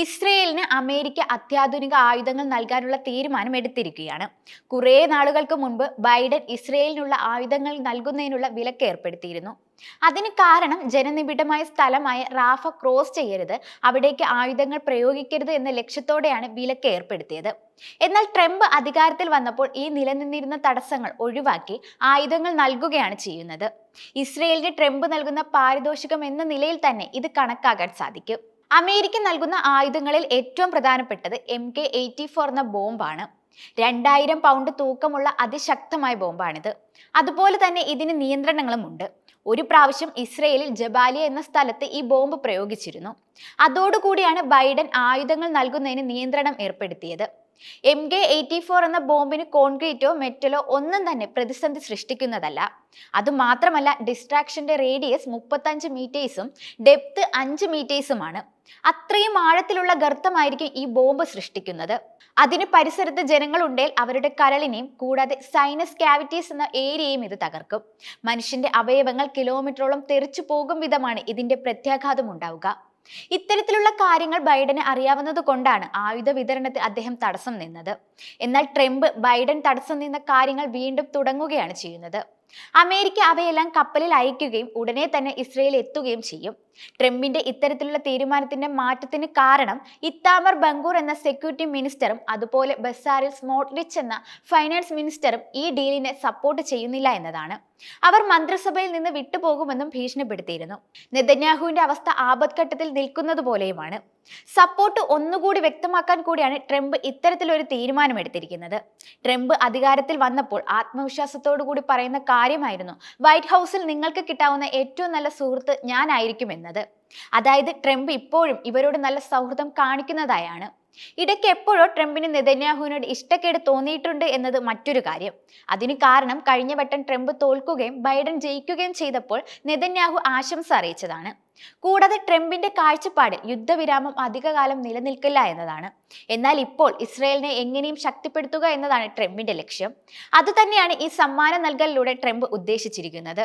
ഇസ്രയേലിന് അമേരിക്ക അത്യാധുനിക ആയുധങ്ങൾ നൽകാനുള്ള തീരുമാനം എടുത്തിരിക്കുകയാണ്. കുറേ നാളുകൾക്ക് മുൻപ് ബൈഡൻ ഇസ്രയേലിനുള്ള ആയുധങ്ങൾ നൽകുന്നതിനുള്ള വിലക്ക് ഏർപ്പെടുത്തിയിരുന്നു. അതിന് കാരണം ജനനിബിഡമായ സ്ഥലമായ റാഫ ക്രോസ് ചെയ്യരുത്, അവിടേക്ക് ആയുധങ്ങൾ പ്രയോഗിക്കരുത് എന്ന ലക്ഷ്യത്തോടെയാണ് വിലക്ക് ഏർപ്പെടുത്തിയത്. എന്നാൽ ട്രംപ് അധികാരത്തിൽ വന്നപ്പോൾ ഈ നിലനിന്നിരുന്ന തടസ്സങ്ങൾ ഒഴിവാക്കി ആയുധങ്ങൾ നൽകുകയാണ് ചെയ്യുന്നത്. ഇസ്രയേലിന് ട്രംപ് നൽകുന്ന പാരിതോഷികം എന്ന നിലയിൽ തന്നെ ഇത് കണക്കാക്കാൻ സാധിക്കും. അമേരിക്ക നൽകുന്ന ആയുധങ്ങളിൽ ഏറ്റവും പ്രധാനപ്പെട്ടത് MK-84 എന്ന ബോംബാണ്. 2000 പൗണ്ട് തൂക്കമുള്ള അതിശക്തമായ ബോംബാണിത്. അതുപോലെ തന്നെ ഇതിന് നിയന്ത്രണങ്ങളും ഉണ്ട്. ഒരു പ്രാവശ്യം ഇസ്രയേലിൽ ജബാലിയ എന്ന സ്ഥലത്ത് ഈ ബോംബ് പ്രയോഗിച്ചിരുന്നു. അതോടുകൂടിയാണ് ബൈഡൻ ആയുധങ്ങൾ നൽകുന്നതിന് നിയന്ത്രണം ഏർപ്പെടുത്തിയത്. MK-84 എന്ന ബോംബിന് കോൺക്രീറ്റോ മെറ്റലോ ഒന്നും തന്നെ പ്രതിസന്ധി സൃഷ്ടിക്കുന്നതല്ല. അതുമാത്രമല്ല, ഡിസ്ട്രാക്ഷന്റെ റേഡിയസ് 35 മീറ്റേഴ്സും ഡെപ്ത് 5 മീറ്റേഴ്സുമാണ്. അത്രയും ആഴത്തിലുള്ള ഗർത്തമായിരിക്കും ഈ ബോംബ് സൃഷ്ടിക്കുന്നത്. അതിന് പരിസരത്ത് ജനങ്ങളുണ്ടെങ്കിൽ അവരുടെ കരളിനെയും കൂടാതെ സൈനസ് കാവിറ്റീസ് എന്ന ഏരിയയും ഇത് തകർക്കും. മനുഷ്യന്റെ അവയവങ്ങൾ കിലോമീറ്ററോളം തെറിച്ചു പോകും വിധമാണ് ഇതിന്റെ പ്രത്യാഘാതം ഉണ്ടാവുക. ഇത്തരത്തിലുള്ള കാര്യങ്ങൾ ബൈഡന് അറിയാവുന്നത് കൊണ്ടാണ് ആയുധ വിതരണത്തിൽ അദ്ദേഹം തടസ്സം നിന്നത്. എന്നാൽ ട്രംപ് ബൈഡൻ തടസ്സം നിന്ന കാര്യങ്ങൾ വീണ്ടും തുടങ്ങുകയാണ് ചെയ്യുന്നത്. അമേരിക്ക അവയെല്ലാം കപ്പലിൽ അയക്കുകയും ഉടനെ തന്നെ ഇസ്രയേൽ എത്തുകയും ചെയ്യും. ട്രംപിന്റെ ഇത്തരത്തിലുള്ള തീരുമാനത്തിന്റെ മാറ്റത്തിന് കാരണം ഇത്താമർ ബംഗൂർ എന്ന സെക്യൂരിറ്റി മിനിസ്റ്ററും അതുപോലെ ബസാരിൽ സ്മോട്രിച്ച് എന്ന ഫൈനാൻസ് മിനിസ്റ്ററും ഈ ഡീലിനെ സപ്പോർട്ട് ചെയ്യുന്നില്ല എന്നതാണ്. അവർ മന്ത്രിസഭയിൽ നിന്ന് വിട്ടുപോകുമെന്നും ഭീഷണിപ്പെടുത്തിയിരുന്നു. നെതന്യാഹുവിന്റെ അവസ്ഥ ആപത്ഘട്ടത്തിൽ നിൽക്കുന്നത് പോലെയുമാണ്. സപ്പോർട്ട് ഒന്നുകൂടി വ്യക്തമാക്കാൻ കൂടിയാണ് ട്രംപ് ഇത്തരത്തിലൊരു തീരുമാനം എടുത്തിരിക്കുന്നത്. ട്രംപ് അധികാരത്തിൽ വന്നപ്പോൾ ആത്മവിശ്വാസത്തോടു കൂടി പറയുന്ന കാര്യമായിരുന്നു വൈറ്റ് ഹൗസിൽ നിങ്ങൾക്ക് കിട്ടാവുന്ന ഏറ്റവും നല്ല സുഹൃത്ത് ഞാനായിരിക്കും എന്നത്. അതായത് ട്രംപ് ഇപ്പോഴും ഇവരോട് നല്ല സൗഹൃദം കാണിക്കുന്നതായാണ്. ഇടയ്ക്ക് എപ്പോഴോ ട്രംപിന് നെതന്യാഹുവിനോട് ഇഷ്ടക്കേട് തോന്നിയിട്ടുണ്ട് എന്നത് മറ്റൊരു കാര്യം. അതിന് കാരണം കഴിഞ്ഞ വട്ടം ട്രംപ് തോൽക്കുകയും ബൈഡൻ ജയിക്കുകയും ചെയ്തപ്പോൾ നെതന്യാഹു ആശംസ അറിയിച്ചതാണ്. കൂടാതെ ട്രംപിന്റെ കാഴ്ചപ്പാട് യുദ്ധവിരാമം അധികകാലം നിലനിൽക്കില്ല എന്നതാണ്. എന്നാൽ ഇപ്പോൾ ഇസ്രയേലിനെ എങ്ങനെയും ശക്തിപ്പെടുത്തുക എന്നതാണ് ട്രംപിന്റെ ലക്ഷ്യം. അതുതന്നെയാണ് ഈ സമ്മാനം നൽകലിലൂടെ ട്രംപ് ഉദ്ദേശിച്ചിരിക്കുന്നത്.